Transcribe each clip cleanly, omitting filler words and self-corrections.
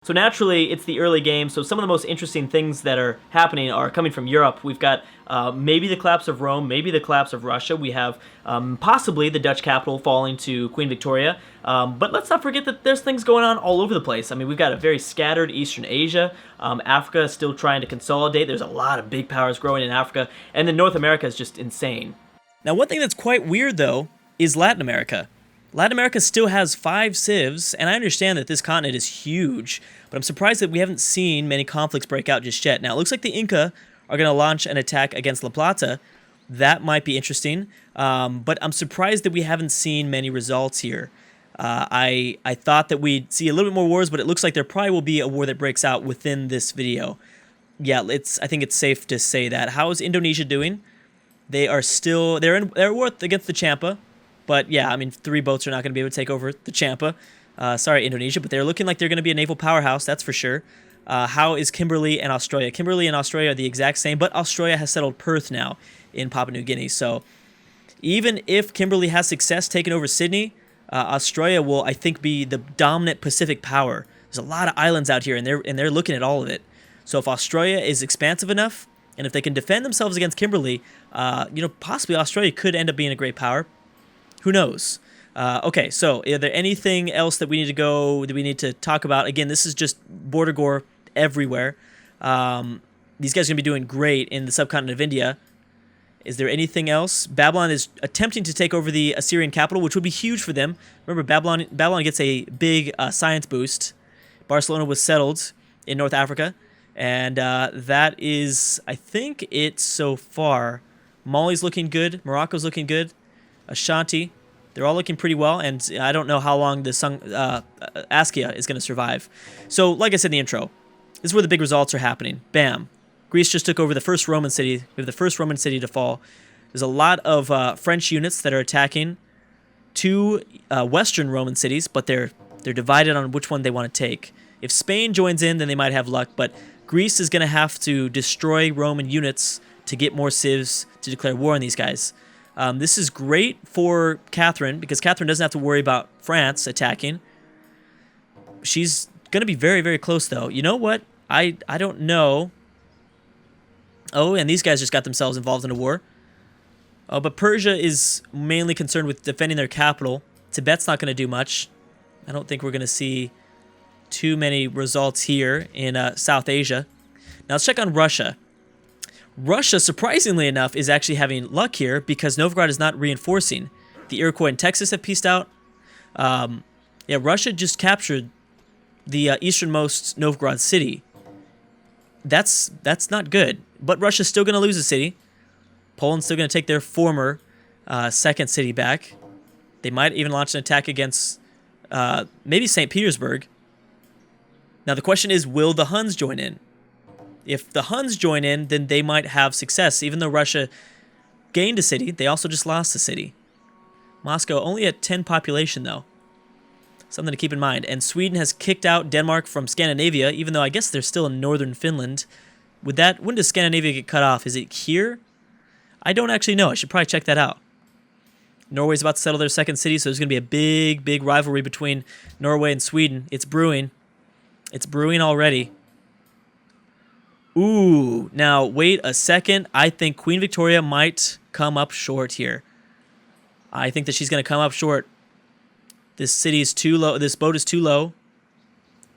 So naturally, it's the early game, so some of the most interesting things that are happening are coming from Europe. We've got maybe the collapse of Rome, maybe the collapse of Russia. We have possibly the Dutch capital falling to Queen Victoria. But let's not forget that there's things going on all over the place. I mean, we've got a very scattered Eastern Asia. Africa is still trying to consolidate. There's a lot of big powers growing in Africa. And then North America is just insane. Now, one thing that's quite weird, though, is Latin America. Latin America still has 5 civs, and I understand that this continent is huge, but I'm surprised that we haven't seen many conflicts break out just yet. Now, it looks like the Inca are going to launch an attack against La Plata. That might be interesting, but I'm surprised that we haven't seen many results here. I thought that we'd see a little bit more wars, but it looks like there probably will be a war that breaks out within this video. Yeah, I think it's safe to say that. How is Indonesia doing? They're at war against the Champa. But yeah, I mean, 3 boats are not going to be able to take over the Champa. Sorry, Indonesia, but they're looking like they're going to be a naval powerhouse, that's for sure. How is Kimberley and Australia? Kimberley and Australia are the exact same, but Australia has settled Perth now in Papua New Guinea. So even if Kimberley has success taking over Sydney, Australia will, I think, be the dominant Pacific power. There's a lot of islands out here, and they're looking at all of it. So if Australia is expansive enough, and if they can defend themselves against Kimberley, possibly Australia could end up being a great power. Who knows? Okay, so are there anything else that we need to talk about? Again, this is just border gore everywhere. These guys are going to be doing great in the subcontinent of India. Is there anything else? Babylon is attempting to take over the Assyrian capital, which would be huge for them. Remember, Babylon gets a big science boost. Barcelona was settled in North Africa. And that is, I think, it so far. Mali's looking good. Morocco's looking good. Ashanti, they're all looking pretty well, and I don't know how long the Askia is going to survive. So, like I said in the intro, this is where the big results are happening. Bam. Greece just took over the first Roman city. We have the first Roman city to fall. There's a lot of French units that are attacking 2 Western Roman cities, but they're divided on which one they want to take. If Spain joins in, then they might have luck, but Greece is going to have to destroy Roman units to get more civs to declare war on these guys. This is great for Catherine, because Catherine doesn't have to worry about France attacking. She's going to be very, very close, though. You know what? I don't know. Oh, and these guys just got themselves involved in a war. Oh, but Persia is mainly concerned with defending their capital. Tibet's not going to do much. I don't think we're going to see too many results here in South Asia. Now let's check on Russia. Russia, surprisingly enough, is actually having luck here because Novgorod is not reinforcing. The Iroquois in Texas have pieced out. Yeah, Russia just captured the easternmost Novgorod city. That's not good. But Russia's still going to lose a city. Poland's still going to take their former second city back. They might even launch an attack against maybe St. Petersburg. Now the question is, will the Huns join in? If the Huns join in, then they might have success. Even though Russia gained a city, they also just lost a city. Moscow only at 10 population, though. Something to keep in mind. And Sweden has kicked out Denmark from Scandinavia, even though I guess they're still in northern Finland. When does Scandinavia get cut off? Is it here? I don't actually know. I should probably check that out. Norway's about to settle their second city, so there's going to be a big, big rivalry between Norway and Sweden. It's brewing. It's brewing already. Ooh, now wait a second. I think Queen Victoria might come up short here. I think that she's going to come up short. This city is too low. This boat is too low.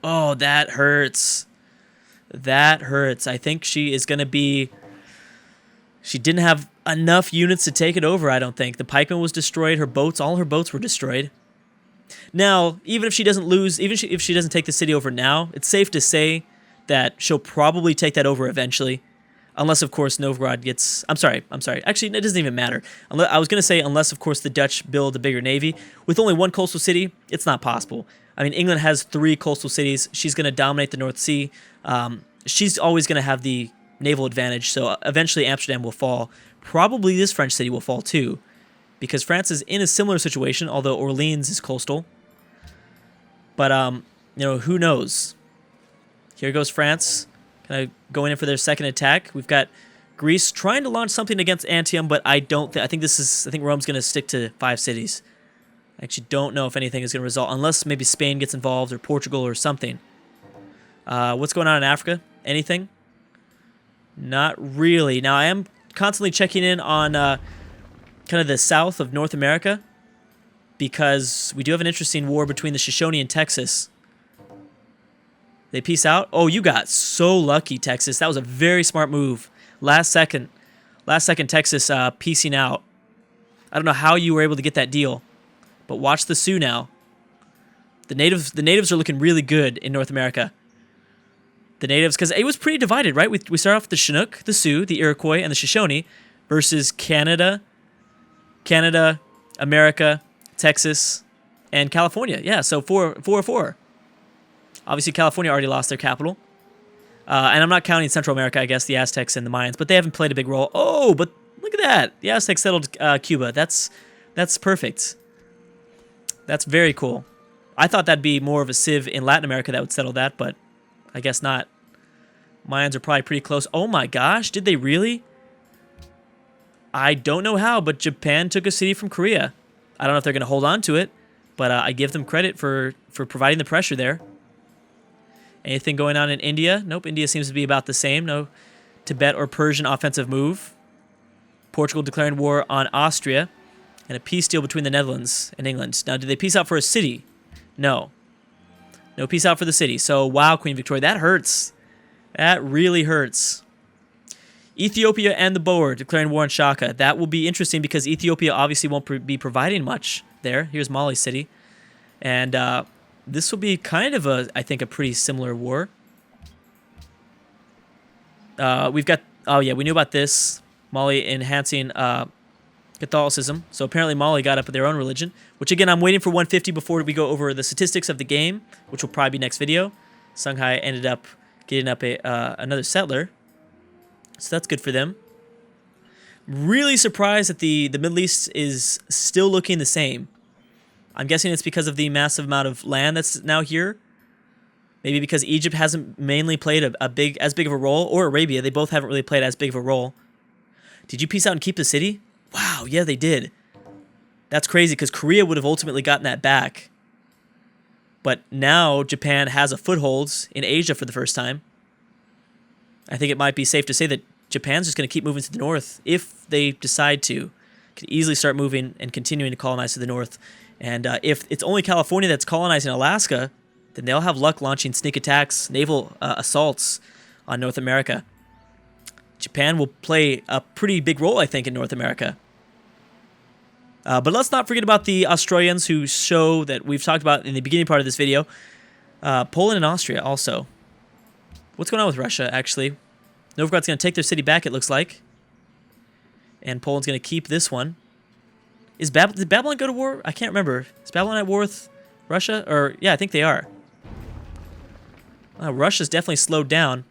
Oh, that hurts. That hurts. I think she is going to be... She didn't have enough units to take it over, I don't think. The pikeman was destroyed. Her boats, all her boats were destroyed. Now, even if she doesn't lose, if she doesn't take the city over now, it's safe to say that she'll probably take that over eventually. Unless, of course, Novgorod gets... I'm sorry. Actually, it doesn't even matter. I was going to say, unless, of course, the Dutch build a bigger navy. With only one coastal city, it's not possible. I mean, England has 3 coastal cities. She's going to dominate the North Sea. She's always going to have the naval advantage, so eventually Amsterdam will fall. Probably this French city will fall, too. Because France is in a similar situation, although Orleans is coastal. But, who knows? Here goes France. Kind of going in for their second attack. We've got Greece trying to launch something against Antium, but I think Rome's going to stick to 5 cities. I actually don't know if anything is going to result, unless maybe Spain gets involved or Portugal or something. What's going on in Africa? Anything? Not really. Now, I am constantly checking in on kind of the south of North America, because we do have an interesting war between the Shoshone and Texas. They peace out? Oh, you got so lucky, Texas. That was a very smart move. Last second Texas piecing out. I don't know how you were able to get that deal, but watch the Sioux now. The natives are looking really good in North America. The natives, because it was pretty divided, right? We start off with the Chinook, the Sioux, the Iroquois, and the Shoshone versus Canada, America, Texas, and California. Yeah, so 4-4. Obviously, California already lost their capital. And I'm not counting Central America, I guess, the Aztecs and the Mayans, but they haven't played a big role. Oh, but look at that. The Aztecs settled Cuba. That's perfect. That's very cool. I thought that'd be more of a civ in Latin America that would settle that, but I guess not. Mayans are probably pretty close. Oh my gosh, did they really? I don't know how, but Japan took a city from Korea. I don't know if they're going to hold on to it, but I give them credit for providing the pressure there. Anything going on in India? Nope, India seems to be about the same. No Tibet or Persian offensive move. Portugal declaring war on Austria, and a peace deal between the Netherlands and England. Now, did they peace out for a city? No. No peace out for the city. So, wow, Queen Victoria, that hurts. That really hurts. Ethiopia and the Boer declaring war on Shaka. That will be interesting because Ethiopia obviously won't be providing much there. Here's Mali City. And this will be kind of I think, a pretty similar war. We've got, oh yeah, we knew about this. Mali enhancing Catholicism. So apparently Mali got up with their own religion, which again, I'm waiting for 150 before we go over the statistics of the game, which will probably be next video. Songhai ended up getting up another settler. So that's good for them. Really surprised that the Middle East is still looking the same. I'm guessing it's because of the massive amount of land that's now here. Maybe because Egypt hasn't mainly played as big of a role, or Arabia. They both haven't really played as big of a role. Did you peace out and keep the city? Wow, yeah, they did. That's crazy because Korea would have ultimately gotten that back. But now Japan has a foothold in Asia for the first time. I think it might be safe to say that Japan's just going to keep moving to the north if they decide to. Could easily start moving and continuing to colonize to the north. And if it's only California that's colonizing Alaska, then they'll have luck launching sneak attacks, naval assaults on North America. Japan will play a pretty big role, I think, in North America. But let's not forget about the Australians who show that we've talked about in the beginning part of this video. Poland and Austria also. What's going on with Russia, actually? Novgorod's going to take their city back, it looks like. And Poland's going to keep this one. Did Babylon go to war? I can't remember. Is Babylon at war with Russia? Or, yeah, I think they are. Russia's definitely slowed down.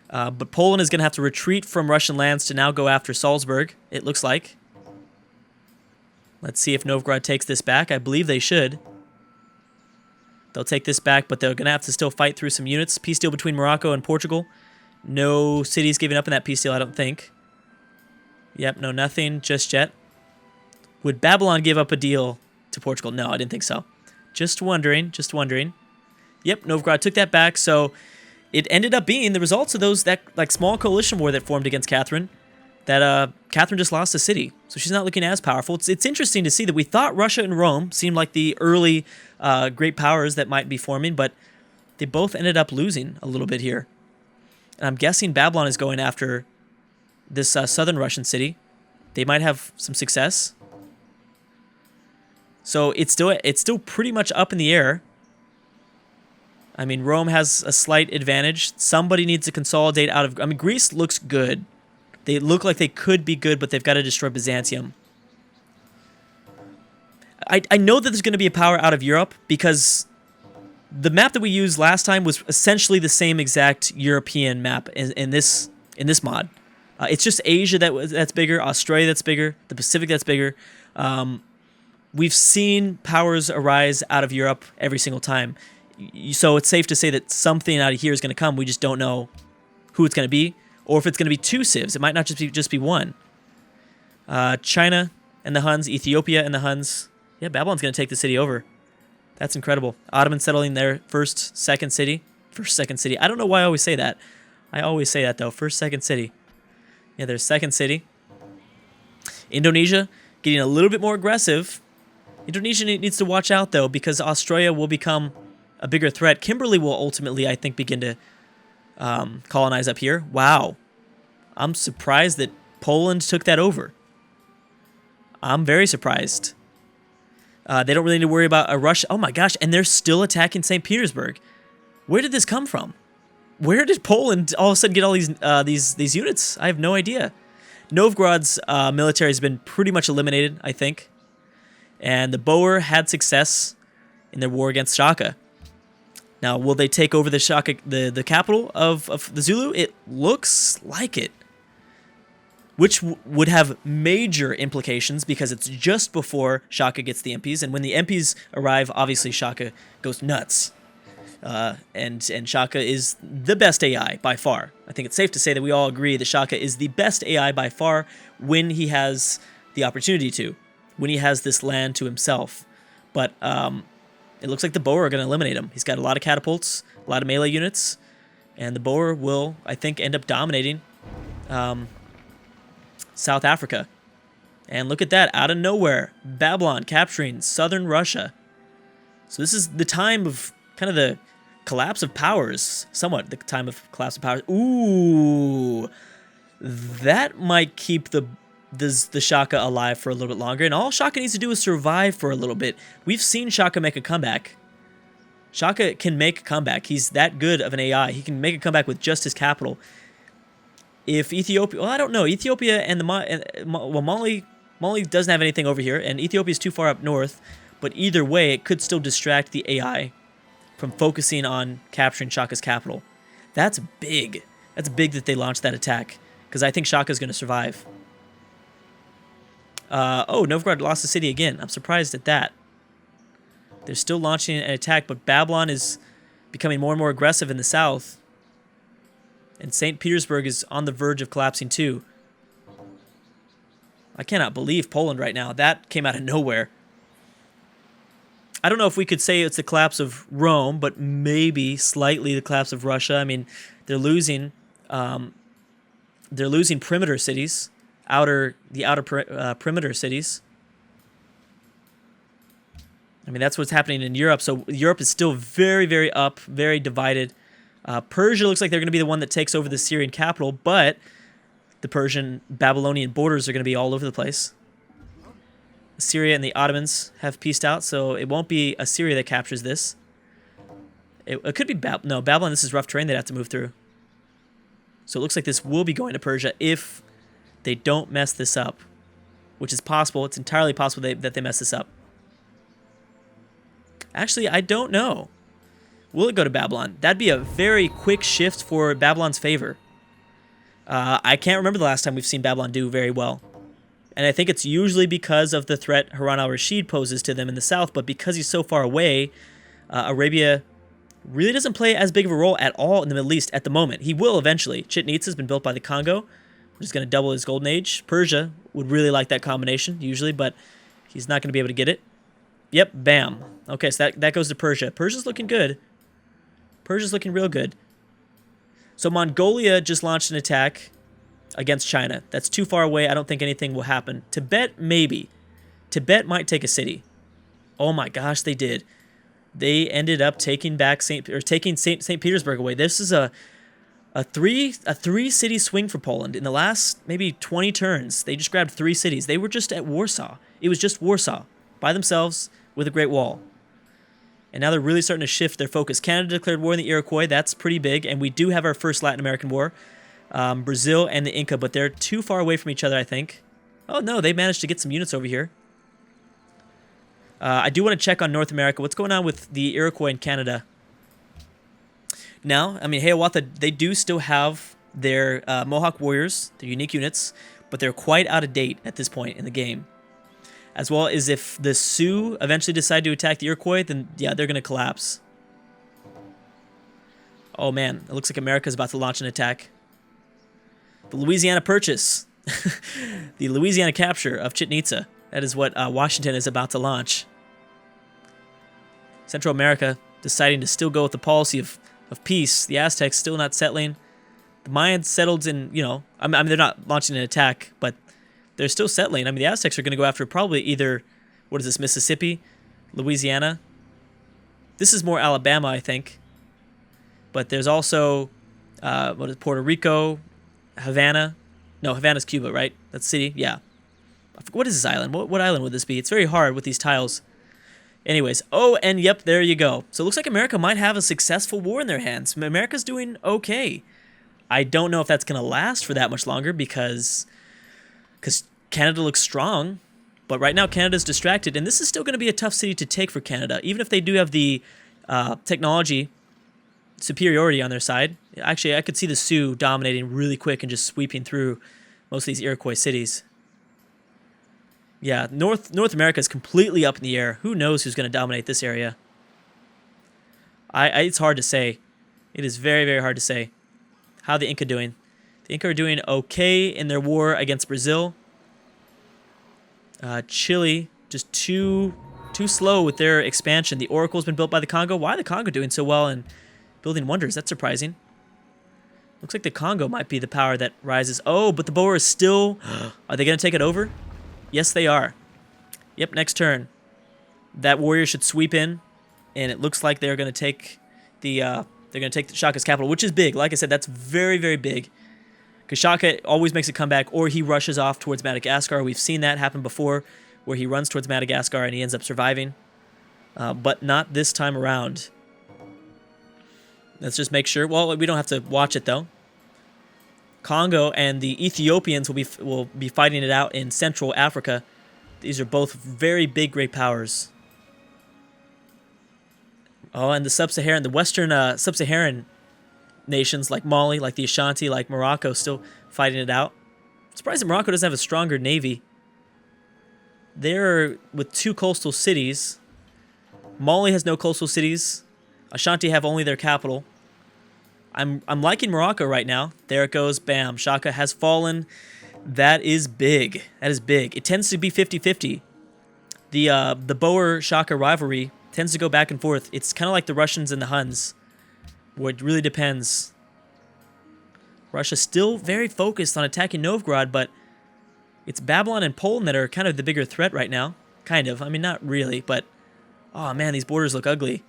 But Poland is going to have to retreat from Russian lands to now go after Salzburg, it looks like. Let's see if Novgorod takes this back. I believe they should. They'll take this back, but they're going to have to still fight through some units. Peace deal between Morocco and Portugal. No cities giving up in that peace deal, I don't think. Yep, no, nothing just yet. Would Babylon give up a deal to Portugal? No, I didn't think so. Just wondering, just wondering. Yep, Novgorod took that back, so it ended up being the results of that small coalition war that formed against Catherine, that Catherine just lost the city, so she's not looking as powerful. It's interesting to see that we thought Russia and Rome seemed like the early great powers that might be forming, but they both ended up losing a little bit here. And I'm guessing Babylon is going after this southern Russian city. They might have some success. So it's still pretty much up in the air. I mean, Rome has a slight advantage. Somebody needs to consolidate out of... I mean, Greece looks good. They look like they could be good, but they've got to destroy Byzantium. I know that there's going to be a power out of Europe because the map that we used last time was essentially the same exact European map in this mod. It's just Asia that's bigger, Australia that's bigger, the Pacific that's bigger. We've seen powers arise out of Europe every single time. So it's safe to say that something out of here is going to come. We just don't know who it's going to be, or if it's going to be two civs. It might not just be one. China and the Huns, Ethiopia and the Huns. Yeah, Babylon's going to take the city over. That's incredible. Ottomans settling their second city. First, second city. I don't know why I always say that. I always say that, though. First, second city. Yeah, there's second city. Indonesia getting a little bit more aggressive. Indonesia needs to watch out, though, because Australia will become a bigger threat. Kimberley will ultimately, I think, begin to colonize up here. Wow. I'm surprised that Poland took that over. I'm very surprised. They don't really need to worry about a Russia. Oh, my gosh, and they're still attacking St. Petersburg. Where did this come from? Where did Poland all of a sudden get all these units? I have no idea. Novgorod's military has been pretty much eliminated, I think. And the Boer had success in their war against Shaka. Now, will they take over the Shaka, the capital of the Zulu? It looks like it. Which would have major implications because it's just before Shaka gets the MPs. And when the MPs arrive, obviously Shaka goes nuts. And Shaka is the best AI by far. I think it's safe to say that we all agree that Shaka is the best AI by far when he has the opportunity to, when he has this land to himself. But it looks like the Boer are going to eliminate him. He's got a lot of catapults, a lot of melee units, and the Boer will, I think, end up dominating South Africa. And look at that, out of nowhere, Babylon capturing southern Russia. So this is the time of kind of the collapse of powers, somewhat the time of collapse of powers. Ooh, that might keep the Shaka alive for a little bit longer, and all Shaka needs to do is survive for a little bit. We've seen Shaka make a comeback. Shaka can make a comeback. He's that good of an AI. He can make a comeback with just his capital. If Ethiopia, well, I don't know. Ethiopia and Mali doesn't have anything over here, and Ethiopia is too far up north. But either way, it could still distract the AI from focusing on capturing Shaka's capital. That's big. That's big that they launched that attack, because I think Shaka's going to survive. Oh, Novgorod lost the city again. I'm surprised at that. They're still launching an attack, but Babylon is becoming more and more aggressive in the south. And St. Petersburg is on the verge of collapsing too. I cannot believe Poland right now. That came out of nowhere. I don't know if we could say it's the collapse of Rome, but maybe slightly the collapse of Russia. I mean, they're losing perimeter cities, the outer perimeter cities. I mean, that's what's happening in Europe. So Europe is still very, very up, very divided. Persia looks like they're going to be the one that takes over the Syrian capital, but the Persian-Babylonian borders are going to be all over the place. Syria and the Ottomans have peaced out, so it won't be Assyria that captures this. It could be Babylon. This is rough terrain they'd have to move through. So it looks like this will be going to Persia if they don't mess this up, which is possible. It's entirely possible that they mess this up. Actually, I don't know. Will it go to Babylon? That'd be a very quick shift for Babylon's favor. I can't remember the last time we've seen Babylon do very well. And I think it's usually because of the threat Harun al-Rashid poses to them in the south, but because he's so far away, Arabia really doesn't play as big of a role at all in the Middle East at the moment. He will eventually. Chichen Itza has been built by the Congo, which is going to double his golden age. Persia would really like that combination, usually, but he's not going to be able to get it. Yep, bam. Okay, so that goes to Persia. Persia's looking good. Persia's looking real good. So Mongolia just launched an attack against China. That's too far away. I don't think anything will happen. Tibet, maybe. Tibet might take a city. Oh my gosh, they did. They ended up taking back St. Petersburg away. This is a three city swing for Poland. In the last maybe 20 turns, they just grabbed 3 cities. They were just at Warsaw. It was just Warsaw by themselves with a Great Wall. And now they're really starting to shift their focus. Canada declared war on the Iroquois. That's pretty big. And we do have our first Latin American war. Brazil and the Inca, but they're too far away from each other, I think. Oh, no, they managed to get some units over here. I do want to check on North America. What's going on with the Iroquois in Canada? Now, I mean, Hiawatha, they do still have their Mohawk warriors, their unique units, but they're quite out of date at this point in the game. As well as if the Sioux eventually decide to attack the Iroquois, then yeah, they're going to collapse. Oh man, it looks like America's about to launch an attack. The Louisiana Purchase. The Louisiana capture of Chichen Itza. That is what Washington is about to launch. Central America deciding to still go with the policy of of peace. The Aztecs still not settling. The Mayans settled in, you know, I mean, they're not launching an attack, but they're still settling. I mean, the Aztecs are going to go after probably either, what is this, Mississippi, Louisiana. This is more Alabama, I think. But there's also, what is Puerto Rico, Havana. No, Havana's Cuba, right? That's city, yeah. What is this island? What island would this be? It's very hard with these tiles. Anyways, oh, and yep, there you go. So it looks like America might have a successful war in their hands. America's doing okay. I don't know if that's going to last for that much longer because Canada looks strong. But right now, Canada's distracted, and this is still going to be a tough city to take for Canada, even if they do have the technology superiority on their side. Actually, I could see the Sioux dominating really quick and just sweeping through most of these Iroquois cities. Yeah, North America is completely up in the air. Who knows who's going to dominate this area? It's hard to say. It is very, very hard to say. How are the Inca doing? The Inca are doing okay in their war against Brazil. Chile, just too slow with their expansion. The Oracle's been built by the Congo. Why are the Congo doing so well and building wonders? That's surprising. Looks like the Congo might be the power that rises. Oh, but the Boer is still... Are they going to take it over? Yes, they are. Yep, next turn. That warrior should sweep in, and it looks like they're going to take the Shaka's capital, which is big. Like I said, that's very, very big. Because Shaka always makes a comeback, or he rushes off towards Madagascar. We've seen that happen before, where he runs towards Madagascar and he ends up surviving. But not this time around. Let's just make sure. Well, we don't have to watch it, though. Congo and the Ethiopians will be fighting it out in Central Africa. These are both very big, great powers. Oh, and the Western Sub-Saharan nations like Mali, like the Ashanti, like Morocco, still fighting it out. I'm surprised that Morocco doesn't have a stronger navy. They're with 2 coastal cities. Mali has no coastal cities. Ashanti have only their capital. I'm liking Morocco right now. There it goes. Bam. Shaka has fallen. That is big. That is big. It tends to be 50-50. The Boer-Shaka rivalry tends to go back and forth. It's kind of like the Russians and the Huns, where it really depends. Russia's still very focused on attacking Novgorod, but it's Babylon and Poland that are kind of the bigger threat right now. Kind of. I mean, not really, but... Oh, man, these borders look ugly.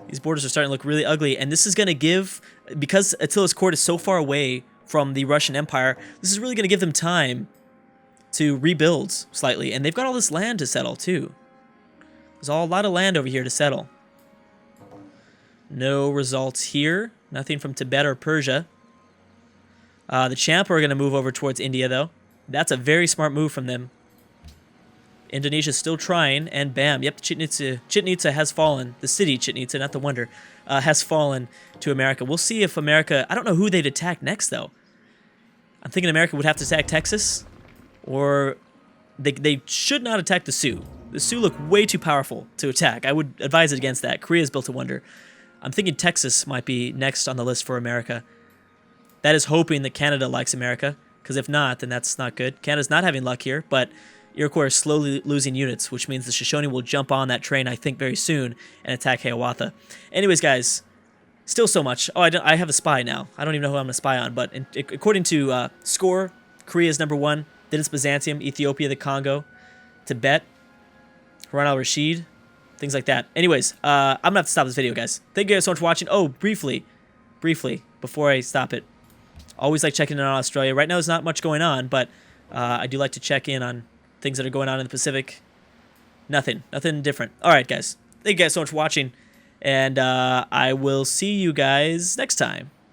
These borders are starting to look really ugly, and this is going to give... Because Attila's court is so far away from the Russian Empire, this is really going to give them time to rebuild slightly, and they've got all this land to settle, too. There's a lot of land over here to settle. No results here. Nothing from Tibet or Persia. The Champa are going to move over towards India, though. That's a very smart move from them. Indonesia's still trying, and bam, yep, Chichen Itza has fallen. The city, Chichen Itza, not the wonder, has fallen to America. We'll see if America... I don't know who they'd attack next, though. I'm thinking America would have to attack Texas, or they should not attack the Sioux. The Sioux look way too powerful to attack. I would advise it against that. Korea's built a wonder. I'm thinking Texas might be next on the list for America. That is hoping that Canada likes America, because if not, then that's not good. Canada's not having luck here, but Iroquois are slowly losing units, which means the Shoshone will jump on that train, I think, very soon and attack Hiawatha. Anyways, guys, still so much. Oh, I have a spy now. I don't even know who I'm going to spy on, but according to Score, Korea is #1, then it's Byzantium, Ethiopia, the Congo, Tibet, Harun al-Rashid, things like that. Anyways, I'm going to have to stop this video, guys. Thank you guys so much for watching. Oh, briefly, before I stop it, always like checking in on Australia. Right now there's not much going on, but I do like to check in on things that are going on in the Pacific. Nothing different. All right, guys. Thank you guys so much for watching, and I will see you guys next time.